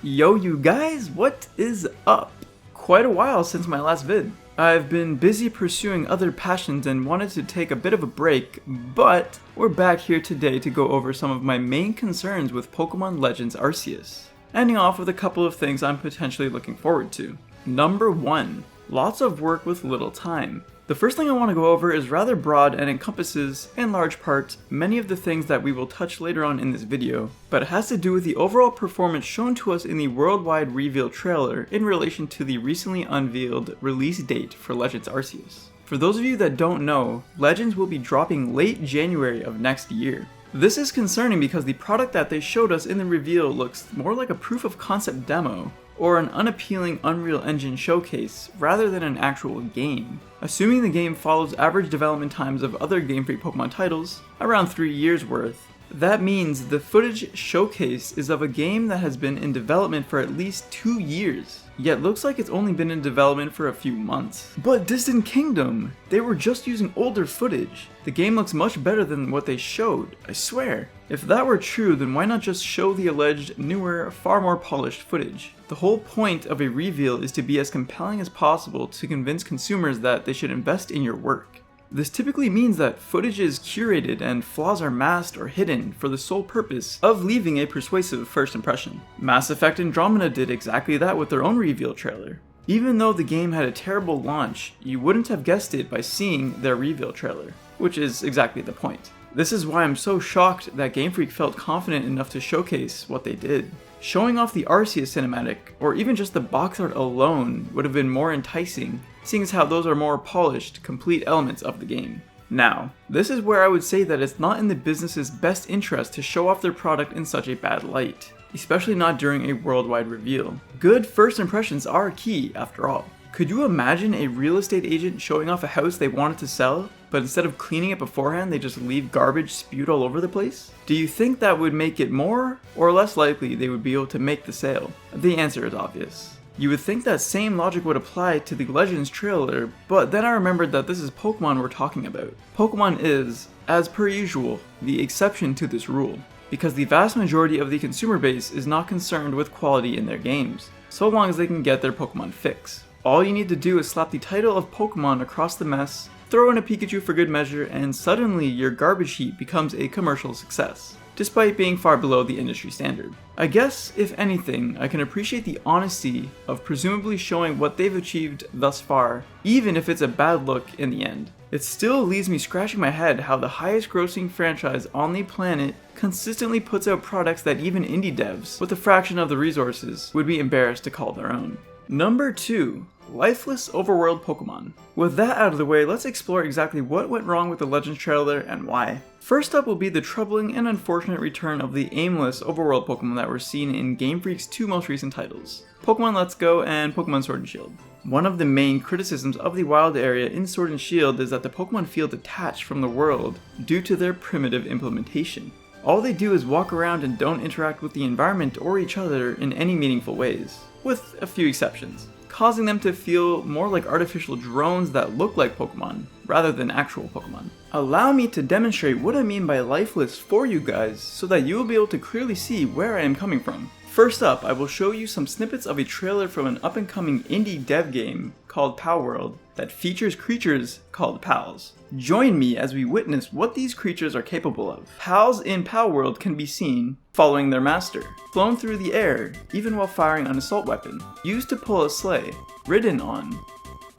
Yo you guys, what is up? Quite a while since my last vid. I've been busy pursuing other passions and wanted to take a bit of a break, but we're back here today to go over some of my main concerns with Pokemon Legends Arceus, ending off with a couple of things I'm potentially looking forward to. Number 1. Lots of work with little time. The first thing I want to go over is rather broad and encompasses, in large part, many of the things that we will touch later on in this video, but it has to do with the overall performance shown to us in the worldwide reveal trailer in relation to the recently unveiled release date for Legends Arceus. For those of you that don't know, Legends will be dropping late January of next year. This is concerning because the product that they showed us in the reveal looks more like a proof of concept demo, or an unappealing Unreal Engine showcase, rather than an actual game. Assuming the game follows average development times of other Game Freak Pokemon titles, around 3 years worth, that means the footage showcase is of a game that has been in development for at least 2 years, yet looks like it's only been in development for a few months. But DistantKingdom! They were just using older footage. The game looks much better than what they showed, I swear. If that were true, then why not just show the alleged newer, far more polished footage? The whole point of a reveal is to be as compelling as possible to convince consumers that they should invest in your work. This typically means that footage is curated and flaws are masked or hidden for the sole purpose of leaving a persuasive first impression. Mass Effect Andromeda did exactly that with their own reveal trailer. Even though the game had a terrible launch, you wouldn't have guessed it by seeing their reveal trailer, which is exactly the point. This is why I'm so shocked that Game Freak felt confident enough to showcase what they did. Showing off the Arceus cinematic, or even just the box art alone, would have been more enticing, seeing as how those are more polished, complete elements of the game. Now, this is where I would say that it's not in the business's best interest to show off their product in such a bad light, especially not during a worldwide reveal. Good first impressions are key, after all. Could you imagine a real estate agent showing off a house they wanted to sell, but instead of cleaning it beforehand, they just leave garbage spewed all over the place? Do you think that would make it more or less likely they would be able to make the sale? The answer is obvious. You would think that same logic would apply to the Legends trailer, but then I remembered that this is Pokemon we're talking about. Pokemon is, as per usual, the exception to this rule, because the vast majority of the consumer base is not concerned with quality in their games, so long as they can get their Pokemon fix. All you need to do is slap the title of Pokemon across the mess, throw in a Pikachu for good measure, and suddenly your garbage heap becomes a commercial success, despite being far below the industry standard. I guess, if anything, I can appreciate the honesty of presumably showing what they've achieved thus far, even if it's a bad look in the end. It still leaves me scratching my head how the highest grossing franchise on the planet consistently puts out products that even indie devs, with a fraction of the resources, would be embarrassed to call their own. Number 2. Lifeless overworld Pokemon. With that out of the way, let's explore exactly what went wrong with the Legends trailer and why. First up will be the troubling and unfortunate return of the aimless overworld Pokemon that were seen in Game Freak's 2 most recent titles, Pokemon Let's Go and Pokemon Sword and Shield. One of the main criticisms of the wild area in Sword and Shield is that the Pokemon feel detached from the world due to their primitive implementation. All they do is walk around and don't interact with the environment or each other in any meaningful ways, with a few exceptions, causing them to feel more like artificial drones that look like Pokemon, rather than actual Pokemon. Allow me to demonstrate what I mean by lifeless for you guys, so that you will be able to clearly see where I am coming from. First up, I will show you some snippets of a trailer from an up-and-coming indie dev game called Palworld that features creatures called Pals. Join me as we witness what these creatures are capable of. Pals in Palworld can be seen following their master, flown through the air, even while firing an assault weapon, used to pull a sleigh, ridden on,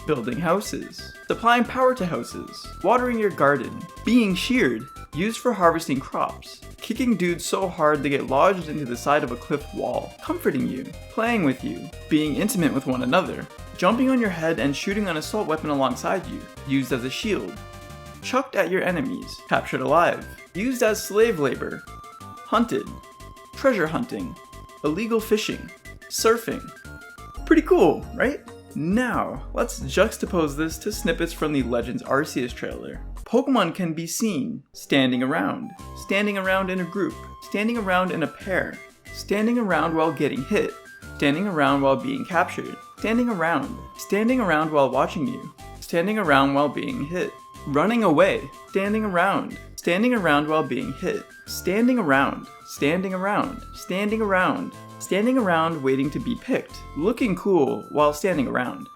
building houses, supplying power to houses, watering your garden, being sheared, used for harvesting crops, kicking dudes so hard they get lodged into the side of a cliff wall, comforting you, playing with you, being intimate with one another, jumping on your head and shooting an assault weapon alongside you, used as a shield, chucked at your enemies, captured alive, used as slave labor, hunted, treasure hunting, illegal fishing, surfing. Pretty cool, right? Now, let's juxtapose this to snippets from the Legends Arceus trailer. Pokemon can be seen standing around in a group, standing around in a pair, standing around while getting hit, standing around while being captured, standing around while watching you, standing around while being hit, running away, standing around while being hit, standing around, standing around, standing around, standing around waiting to be picked, looking cool while standing around.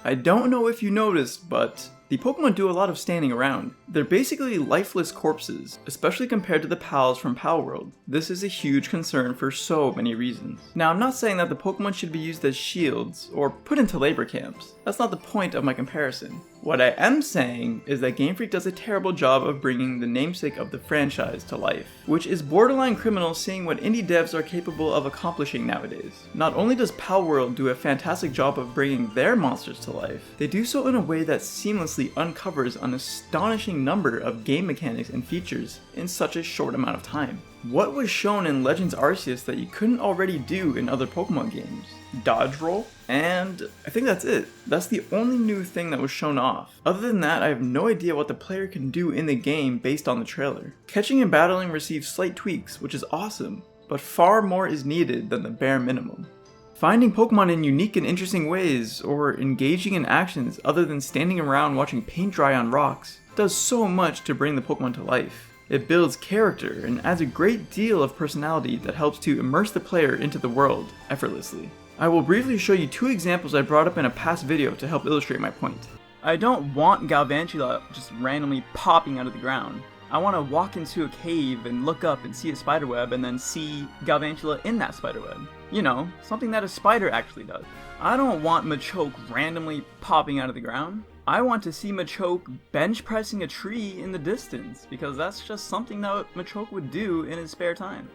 I don't know if you noticed, but the Pokemon do a lot of standing around. They're basically lifeless corpses, especially compared to the pals from Palworld. This is a huge concern for so many reasons. Now, I'm not saying that the Pokemon should be used as shields or put into labor camps. That's not the point of my comparison. What I am saying is that Game Freak does a terrible job of bringing the namesake of the franchise to life, which is borderline criminal seeing what indie devs are capable of accomplishing nowadays. Not only does Palworld do a fantastic job of bringing their monsters to life, they do so in a way that seamlessly uncovers an astonishing number of game mechanics and features in such a short amount of time. What was shown in Legends Arceus that you couldn't already do in other Pokemon games? Dodge roll? And I think that's it. That's the only new thing that was shown off. Other than that, I have no idea what the player can do in the game based on the trailer. Catching and battling receives slight tweaks, which is awesome, but far more is needed than the bare minimum. Finding Pokemon in unique and interesting ways, or engaging in actions other than standing around watching paint dry on rocks, does so much to bring the Pokemon to life. It builds character and adds a great deal of personality that helps to immerse the player into the world effortlessly. I will briefly show you 2 examples I brought up in a past video to help illustrate my point. I don't want Galvantula just randomly popping out of the ground. I want to walk into a cave and look up and see a spiderweb and then see Galvantula in that spiderweb. You know, something that a spider actually does. I don't want Machoke randomly popping out of the ground. I want to see Machoke bench pressing a tree in the distance, because that's just something that Machoke would do in his spare time.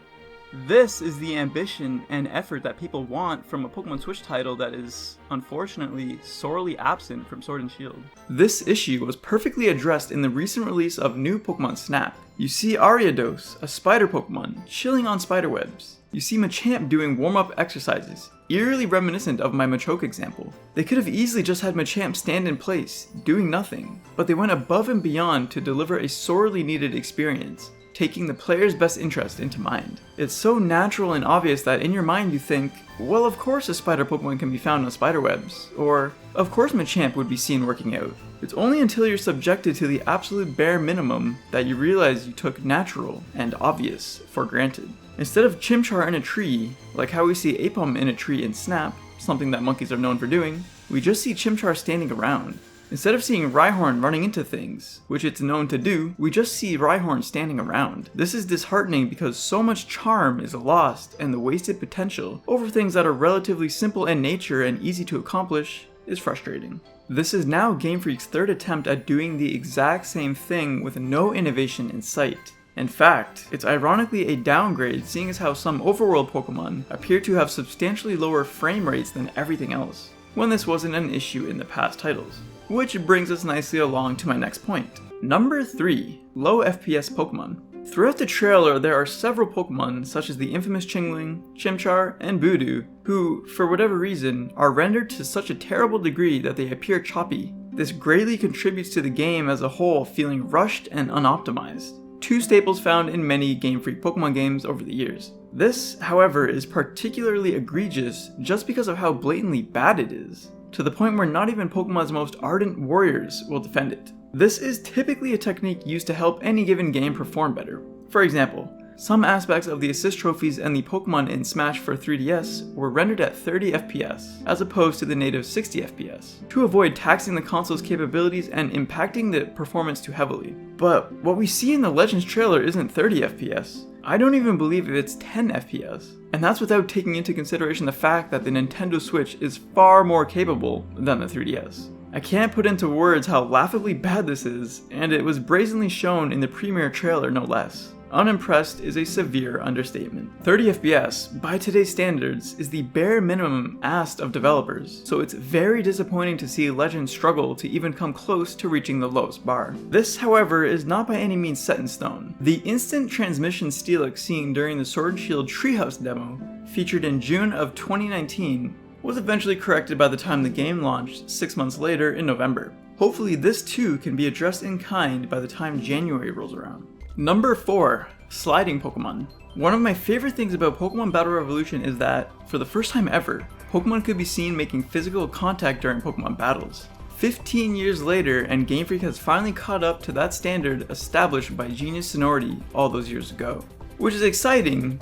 This is the ambition and effort that people want from a Pokemon Switch title that is, unfortunately, sorely absent from Sword and Shield. This issue was perfectly addressed in the recent release of new Pokemon Snap. You see Ariados, a spider Pokemon, chilling on spiderwebs. You see Machamp doing warm-up exercises, eerily reminiscent of my Machoke example. They could have easily just had Machamp stand in place, doing nothing, but they went above and beyond to deliver a sorely needed experience, taking the player's best interest into mind. It's so natural and obvious that in your mind you think, well, of course a spider Pokemon can be found on spiderwebs, or of course Machamp would be seen working out. It's only until you're subjected to the absolute bare minimum that you realize you took natural and obvious for granted. Instead of Chimchar in a tree, like how we see Apom in a tree in Snap, something that monkeys are known for doing, we just see Chimchar standing around. Instead of seeing Rhyhorn running into things, which it's known to do, we just see Rhyhorn standing around. This is disheartening because so much charm is lost and the wasted potential over things that are relatively simple in nature and easy to accomplish is frustrating. This is now Game Freak's 3rd attempt at doing the exact same thing with no innovation in sight. In fact, it's ironically a downgrade seeing as how some overworld Pokemon appear to have substantially lower frame rates than everything else, when this wasn't an issue in the past titles. Which brings us nicely along to my next point. Number 3. Low FPS Pokemon. Throughout the trailer, there are several Pokemon, such as the infamous Chingling, Chimchar, and Budew, who, for whatever reason, are rendered to such a terrible degree that they appear choppy. This greatly contributes to the game as a whole feeling rushed and unoptimized. 2 staples found in many Game Freak Pokemon games over the years. This, however, is particularly egregious just because of how blatantly bad it is, to the point where not even Pokemon's most ardent warriors will defend it. This is typically a technique used to help any given game perform better. For example, some aspects of the assist trophies and the Pokemon in Smash for 3DS were rendered at 30 FPS, as opposed to the native 60 FPS, to avoid taxing the console's capabilities and impacting the performance too heavily. But what we see in the Legends trailer isn't 30 FPS. I don't even believe it's 10 FPS. And that's without taking into consideration the fact that the Nintendo Switch is far more capable than the 3DS. I can't put into words how laughably bad this is, and it was brazenly shown in the premiere trailer no less. Unimpressed is a severe understatement. 30 FPS, by today's standards, is the bare minimum asked of developers, so it's very disappointing to see Legends struggle to even come close to reaching the lowest bar. This, however, is not by any means set in stone. The instant transmission Steelix seen during the Sword and Shield Treehouse demo, featured in June of 2019, was eventually corrected by the time the game launched 6 months later in November. Hopefully this too can be addressed in kind by the time January rolls around. Number 4. Sliding Pokemon. One of my favorite things about Pokemon Battle Revolution is that, for the first time ever, Pokemon could be seen making physical contact during Pokemon battles. 15 years later, and Game Freak has finally caught up to that standard established by Genius Sonority all those years ago. Which is exciting,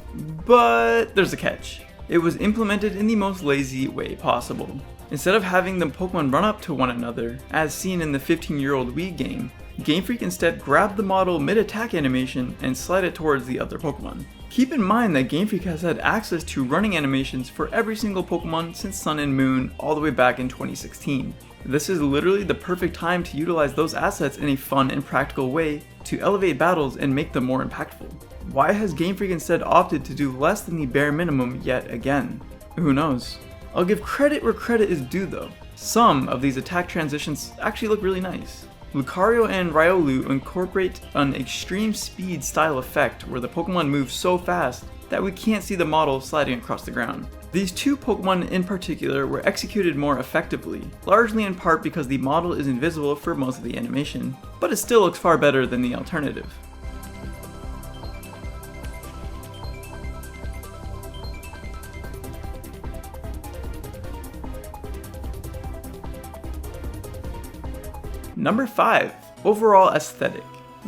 but there's a catch. It was implemented in the most lazy way possible. Instead of having the Pokemon run up to one another, as seen in the 15-year-old Wii game, Game Freak instead grabbed the model mid-attack animation and slide it towards the other Pokemon. Keep in mind that Game Freak has had access to running animations for every single Pokemon since Sun and Moon all the way back in 2016. This is literally the perfect time to utilize those assets in a fun and practical way to elevate battles and make them more impactful. Why has Game Freak instead opted to do less than the bare minimum yet again? Who knows? I'll give credit where credit is due though. Some of these attack transitions actually look really nice. Lucario and Riolu incorporate an extreme speed style effect where the Pokemon move so fast that we can't see the model sliding across the ground. These two Pokemon in particular were executed more effectively, largely in part because the model is invisible for most of the animation, but it still looks far better than the alternative. Number 5. Overall Aesthetic.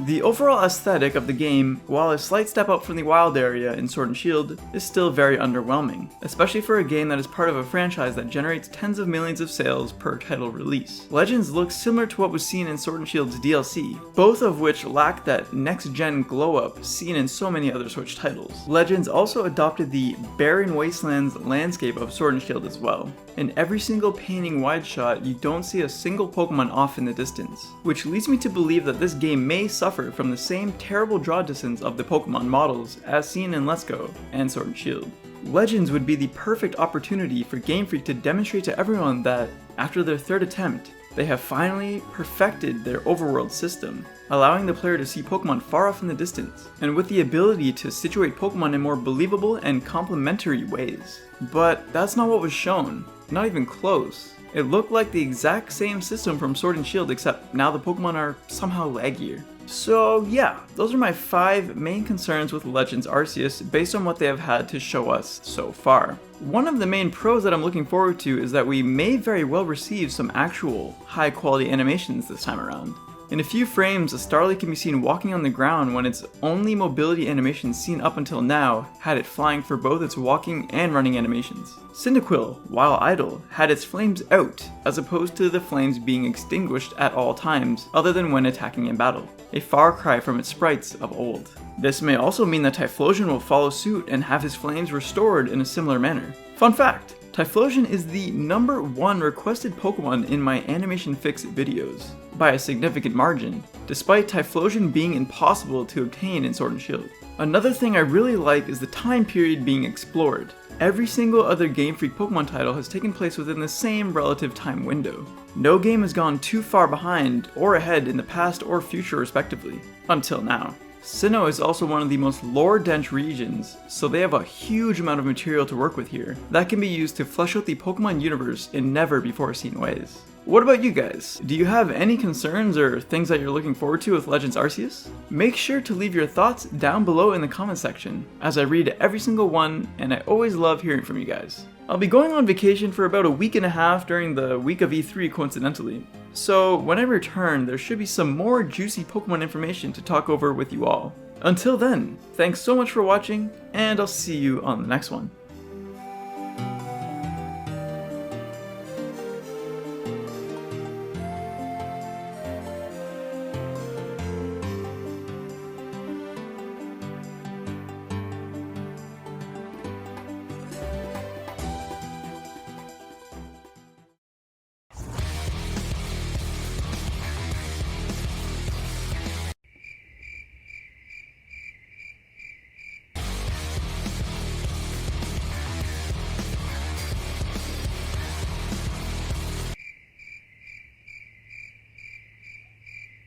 The overall aesthetic of the game, while a slight step up from the wild area in Sword and Shield, is still very underwhelming, especially for a game that is part of a franchise that generates tens of millions of sales per title release. Legends looks similar to what was seen in Sword and Shield's DLC, both of which lack that next-gen glow-up seen in so many other Switch titles. Legends also adopted the barren wastelands landscape of Sword and Shield as well. In every single painting wide shot, you don't see a single Pokemon off in the distance, which leads me to believe that this game may suffer from the same terrible draw distance of the Pokemon models as seen in Let's Go and Sword and Shield. Legends would be the perfect opportunity for Game Freak to demonstrate to everyone that, after their third attempt, they have finally perfected their overworld system, allowing the player to see Pokemon far off in the distance, and with the ability to situate Pokemon in more believable and complementary ways. But that's not what was shown, not even close. It looked like the exact same system from Sword and Shield, except now the Pokemon are somehow laggier. So yeah, those are my 5 main concerns with Legends Arceus based on what they have had to show us so far. One of the main pros that I'm looking forward to is that we may very well receive some actual high quality animations this time around. In a few frames, a Starly can be seen walking on the ground when its only mobility animation seen up until now had it flying for both its walking and running animations. Cyndaquil, while idle, had its flames out, as opposed to the flames being extinguished at all times other than when attacking in battle, a far cry from its sprites of old. This may also mean that Typhlosion will follow suit and have his flames restored in a similar manner. Fun fact! Typhlosion is the #1 requested Pokemon in my Animation Fix videos, by a significant margin, despite Typhlosion being impossible to obtain in Sword and Shield. Another thing I really like is the time period being explored. Every single other Game Freak Pokemon title has taken place within the same relative time window. No game has gone too far behind or ahead in the past or future respectively, until now. Sinnoh is also one of the most lore-dense regions, so they have a huge amount of material to work with here that can be used to flesh out the Pokemon universe in never-before-seen ways. What about you guys? Do you have any concerns or things that you're looking forward to with Legends Arceus? Make sure to leave your thoughts down below in the comment section, as I read every single one and I always love hearing from you guys. I'll be going on vacation for about a week and a half during the week of E3 coincidentally, so when I return there should be some more juicy Pokemon information to talk over with you all. Until then, thanks so much for watching, and I'll see you on the next one.